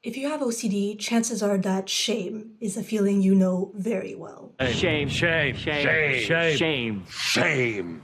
If you have OCD, chances are that shame is a feeling you know very well. Shame.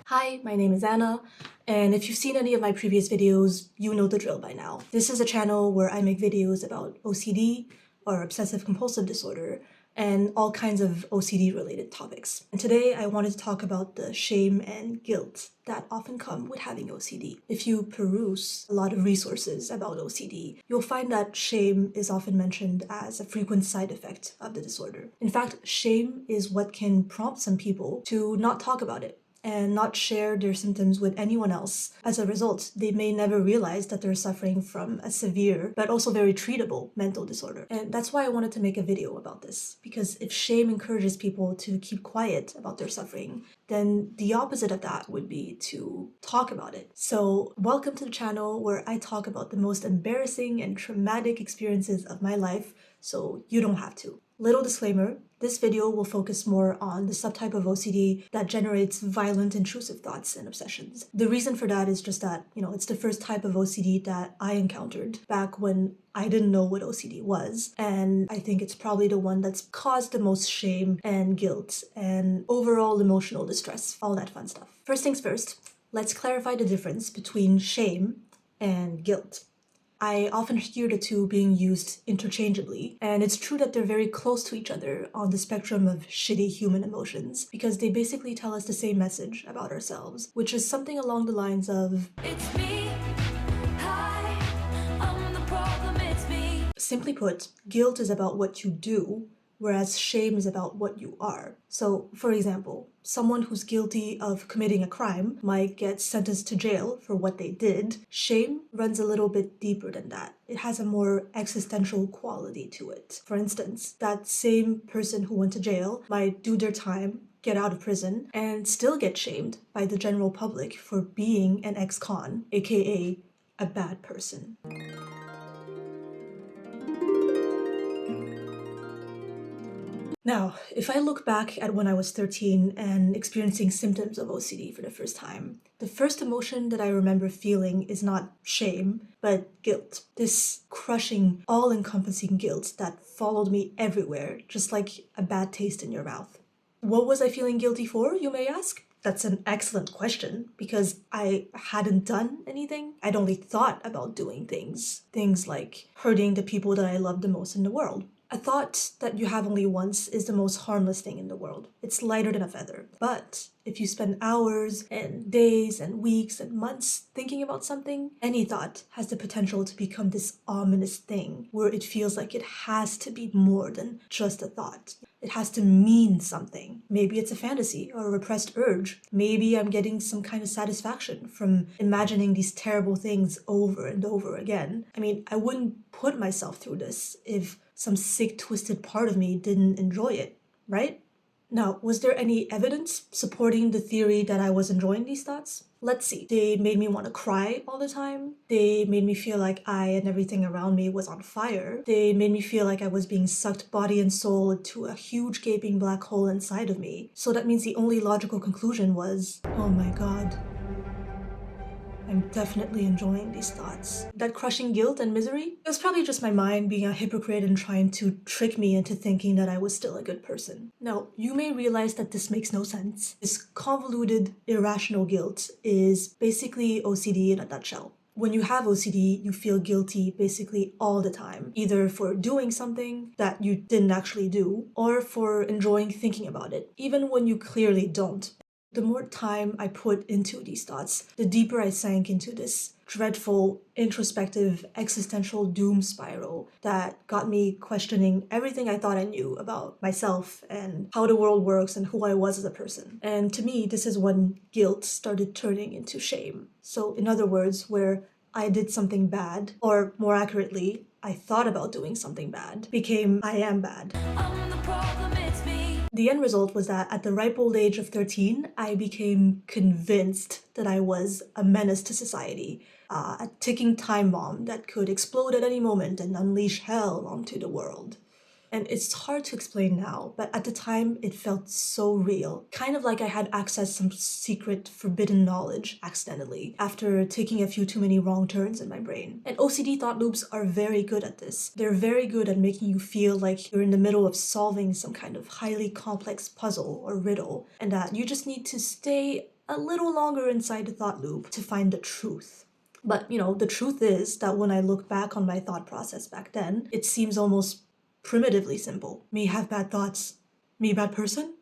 Hi, my name is Anna, and if you've seen any of my previous videos, you know the drill by now. This is a channel where I make videos about OCD, or obsessive-compulsive disorder, and all kinds of OCD-related topics. And today I wanted to talk about the shame and guilt that often come with having OCD. If you peruse a lot of resources about OCD, you'll find that shame is often mentioned as a frequent side effect of the disorder. In fact, shame is what can prompt some people to not talk about it and not share their symptoms with anyone else. As a result, they may never realize that they're suffering from a severe but also very treatable mental disorder. And that's why I wanted to make a video about this, because if shame encourages people to keep quiet about their suffering, then the opposite of that would be to talk about it. So welcome to the channel where I talk about the most embarrassing and traumatic experiences of my life, so you don't have to. Little disclaimer, this video will focus more on the subtype of OCD that generates violent, intrusive thoughts and obsessions. The reason for that is just that, it's the first type of OCD that I encountered back when I didn't know what OCD was, and I think it's probably the one that's caused the most shame and guilt and overall emotional distress, all that fun stuff. First things first, let's clarify the difference between shame and guilt. I often hear the two being used interchangeably, and it's true that they're very close to each other on the spectrum of shitty human emotions, because they basically tell us the same message about ourselves, which is something along the lines of, "It's me, hi, I'm the problem, it's me." Simply put, guilt is about what you do, whereas shame is about what you are. So, for example, someone who's guilty of committing a crime might get sentenced to jail for what they did. Shame runs a little bit deeper than that. It has a more existential quality to it. For instance, that same person who went to jail might do their time, get out of prison, and still get shamed by the general public for being an ex-con, aka a bad person. Now, if I look back at when I was 13 and experiencing symptoms of OCD for the first time, the first emotion that I remember feeling is not shame, but guilt. This crushing, all-encompassing guilt that followed me everywhere, just like a bad taste in your mouth. What was I feeling guilty for, you may ask? That's an excellent question, because I hadn't done anything. I'd only thought about doing things. Things like hurting the people that I loved the most in the world. A thought that you have only once is the most harmless thing in the world. It's lighter than a feather. But if you spend hours and days and weeks and months thinking about something, any thought has the potential to become this ominous thing where it feels like it has to be more than just a thought. It has to mean something. Maybe it's a fantasy or a repressed urge. Maybe I'm getting some kind of satisfaction from imagining these terrible things over and over again. I mean, I wouldn't put myself through this if some sick, twisted part of me didn't enjoy it, right? Now, was there any evidence supporting the theory that I was enjoying these thoughts? Let's see. They made me want to cry all the time. They made me feel like I and everything around me was on fire. They made me feel like I was being sucked body and soul into a huge gaping black hole inside of me. So that means the only logical conclusion was, oh my god, I'm definitely enjoying these thoughts. That crushing guilt and misery? It was probably just my mind being a hypocrite and trying to trick me into thinking that I was still a good person. Now, you may realize that this makes no sense. This convoluted, irrational guilt is basically OCD in a nutshell. When you have OCD, you feel guilty basically all the time, either for doing something that you didn't actually do, or for enjoying thinking about it, even when you clearly don't. The more time I put into these thoughts, the deeper I sank into this dreadful, introspective, existential doom spiral that got me questioning everything I thought I knew about myself and how the world works and who I was as a person. And to me, this is when guilt started turning into shame. So in other words, where I did something bad, or more accurately, I thought about doing something bad, became I am bad. I'm the problem, it's me. The end result was that at the ripe old age of 13, I became convinced that I was a menace to society, a ticking time bomb that could explode at any moment and unleash hell onto the world. And it's hard to explain now, but at the time it felt so real. Kind of like I had accessed some secret forbidden knowledge accidentally after taking a few too many wrong turns in my brain. And OCD thought loops are very good at this. They're very good at making you feel like you're in the middle of solving some kind of highly complex puzzle or riddle, and that you just need to stay a little longer inside the thought loop to find the truth. But, the truth is that when I look back on my thought process back then, it seems almost primitively simple. Me have bad thoughts. Me bad person?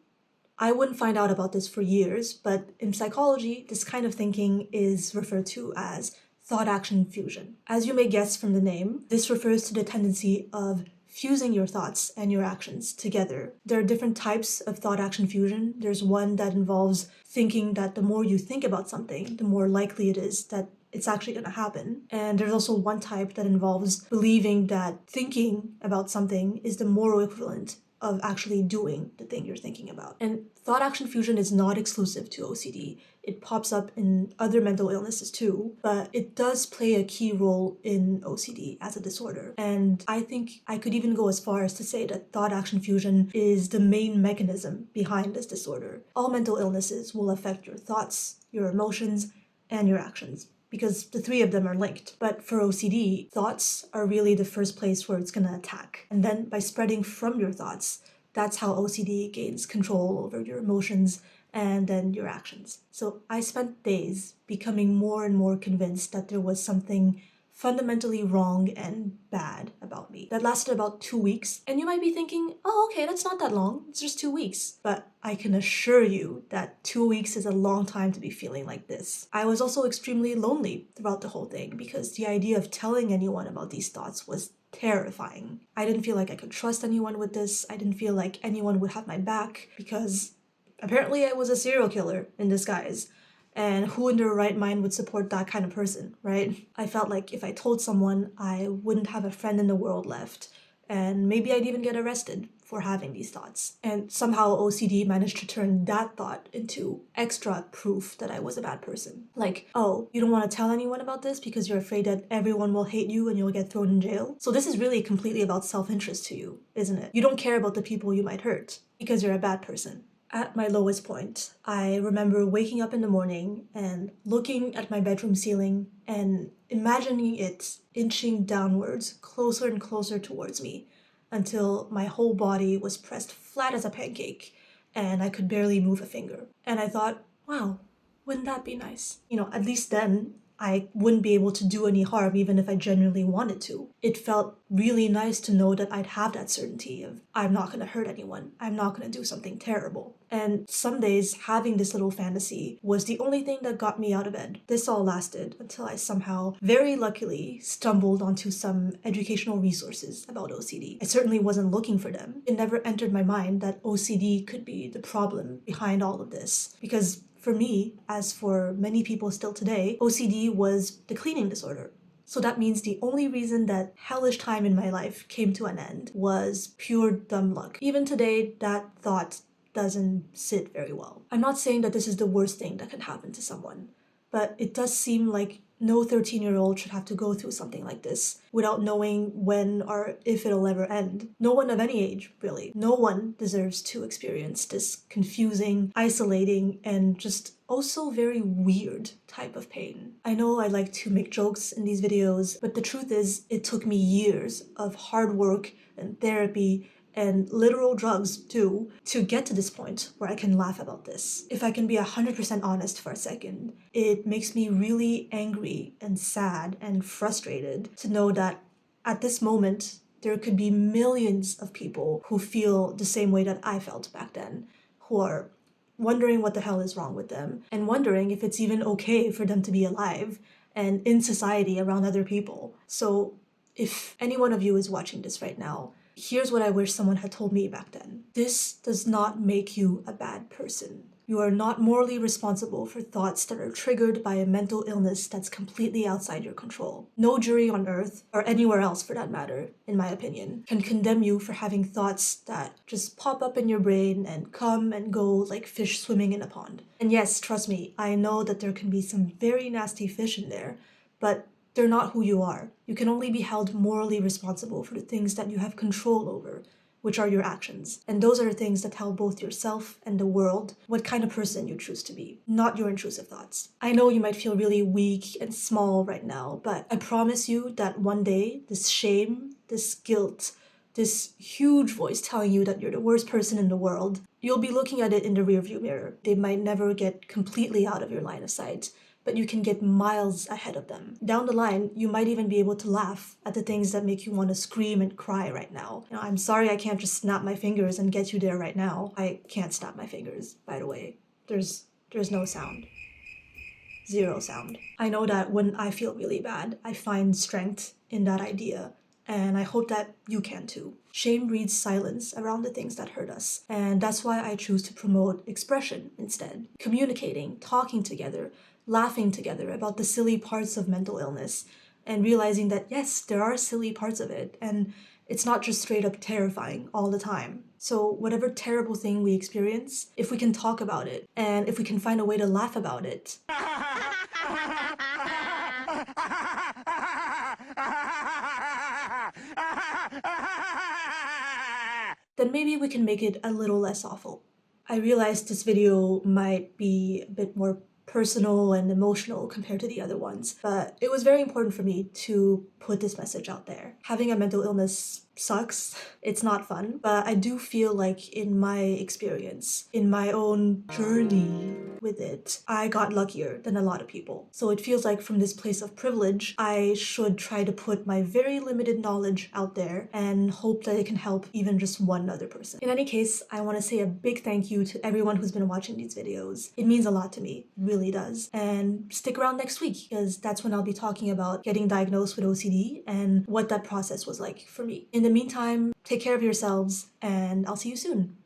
I wouldn't find out about this for years, but in psychology, this kind of thinking is referred to as thought-action fusion. As you may guess from the name, this refers to the tendency of fusing your thoughts and your actions together. There are different types of thought-action fusion. There's one that involves thinking that the more you think about something, the more likely it is that it's actually going to happen. And there's also one type that involves believing that thinking about something is the moral equivalent of actually doing the thing you're thinking about. And thought-action fusion is not exclusive to OCD. It pops up in other mental illnesses too, but it does play a key role in OCD as a disorder. And I think I could even go as far as to say that thought-action fusion is the main mechanism behind this disorder. All mental illnesses will affect your thoughts, your emotions, and your actions, because the three of them are linked. But for OCD, thoughts are really the first place where it's going to attack. And then by spreading from your thoughts, that's how OCD gains control over your emotions and then your actions. So I spent days becoming more and more convinced that there was something fundamentally wrong and bad about me. That lasted about 2 weeks. And you might be thinking, oh, okay, that's not that long. It's just 2 weeks. But I can assure you that 2 weeks is a long time to be feeling like this. I was also extremely lonely throughout the whole thing because the idea of telling anyone about these thoughts was terrifying. I didn't feel like I could trust anyone with this. I didn't feel like anyone would have my back because apparently I was a serial killer in disguise. And who in their right mind would support that kind of person, right? I felt like if I told someone, I wouldn't have a friend in the world left. And maybe I'd even get arrested for having these thoughts. And somehow OCD managed to turn that thought into extra proof that I was a bad person. Like, oh, you don't want to tell anyone about this because you're afraid that everyone will hate you and you'll get thrown in jail? So this is really completely about self-interest to you, isn't it? You don't care about the people you might hurt because you're a bad person. At my lowest point, I remember waking up in the morning and looking at my bedroom ceiling and imagining it inching downwards, closer and closer towards me, until my whole body was pressed flat as a pancake and I could barely move a finger. And I thought, wow, wouldn't that be nice? At least then I wouldn't be able to do any harm even if I genuinely wanted to. It felt really nice to know that I'd have that certainty of I'm not going to hurt anyone. I'm not going to do something terrible. And some days having this little fantasy was the only thing that got me out of bed. This all lasted until I somehow, very luckily, stumbled onto some educational resources about OCD. I certainly wasn't looking for them. It never entered my mind that OCD could be the problem behind all of this, because for me, as for many people still today, OCD was the cleaning disorder. So that means the only reason that hellish time in my life came to an end was pure dumb luck. Even today, that thought doesn't sit very well. I'm not saying that this is the worst thing that can happen to someone, but it does seem like no 13-year-old should have to go through something like this without knowing when or if it'll ever end. No one of any age, really. No one deserves to experience this confusing, isolating, and just also very weird type of pain. I know I like to make jokes in these videos, but the truth is it took me years of hard work and therapy and literal drugs too, to get to this point where I can laugh about this. If I can be 100% honest for a second, it makes me really angry and sad and frustrated to know that at this moment, there could be millions of people who feel the same way that I felt back then, who are wondering what the hell is wrong with them, and wondering if it's even okay for them to be alive and in society around other people. So if any one of you is watching this right now, here's what I wish someone had told me back then. This does not make you a bad person. You are not morally responsible for thoughts that are triggered by a mental illness that's completely outside your control. No jury on earth, or anywhere else for that matter, in my opinion, can condemn you for having thoughts that just pop up in your brain and come and go like fish swimming in a pond. And yes, trust me, I know that there can be some very nasty fish in there, but they're not who you are. You can only be held morally responsible for the things that you have control over, which are your actions. And those are the things that tell both yourself and the world what kind of person you choose to be, not your intrusive thoughts. I know you might feel really weak and small right now, but I promise you that one day, this shame, this guilt, this huge voice telling you that you're the worst person in the world, you'll be looking at it in the rearview mirror. They might never get completely out of your line of sight, but you can get miles ahead of them. Down the line, you might even be able to laugh at the things that make you want to scream and cry right now. I'm sorry I can't just snap my fingers and get you there right now. I can't snap my fingers, by the way. There's no sound. Zero sound. I know that when I feel really bad, I find strength in that idea, and I hope that you can too. Shame breeds silence around the things that hurt us, and that's why I choose to promote expression instead. Communicating, talking together, laughing together about the silly parts of mental illness, and realizing that yes, there are silly parts of it, and it's not just straight up terrifying all the time. So whatever terrible thing we experience, if we can talk about it, and if we can find a way to laugh about it, then maybe we can make it a little less awful. I realized this video might be a bit more personal and emotional compared to the other ones, but it was very important for me to put this message out there. Having a mental illness sucks. It's not fun, but I do feel like in my experience, in my own journey with it, I got luckier than a lot of people. So it feels like from this place of privilege, I should try to put my very limited knowledge out there and hope that it can help even just one other person. In any case, I want to say a big thank you to everyone who's been watching these videos. It means a lot to me, it really does. And stick around next week, because that's when I'll be talking about getting diagnosed with OCD and what that process was like for me. In the meantime, take care of yourselves, and I'll see you soon.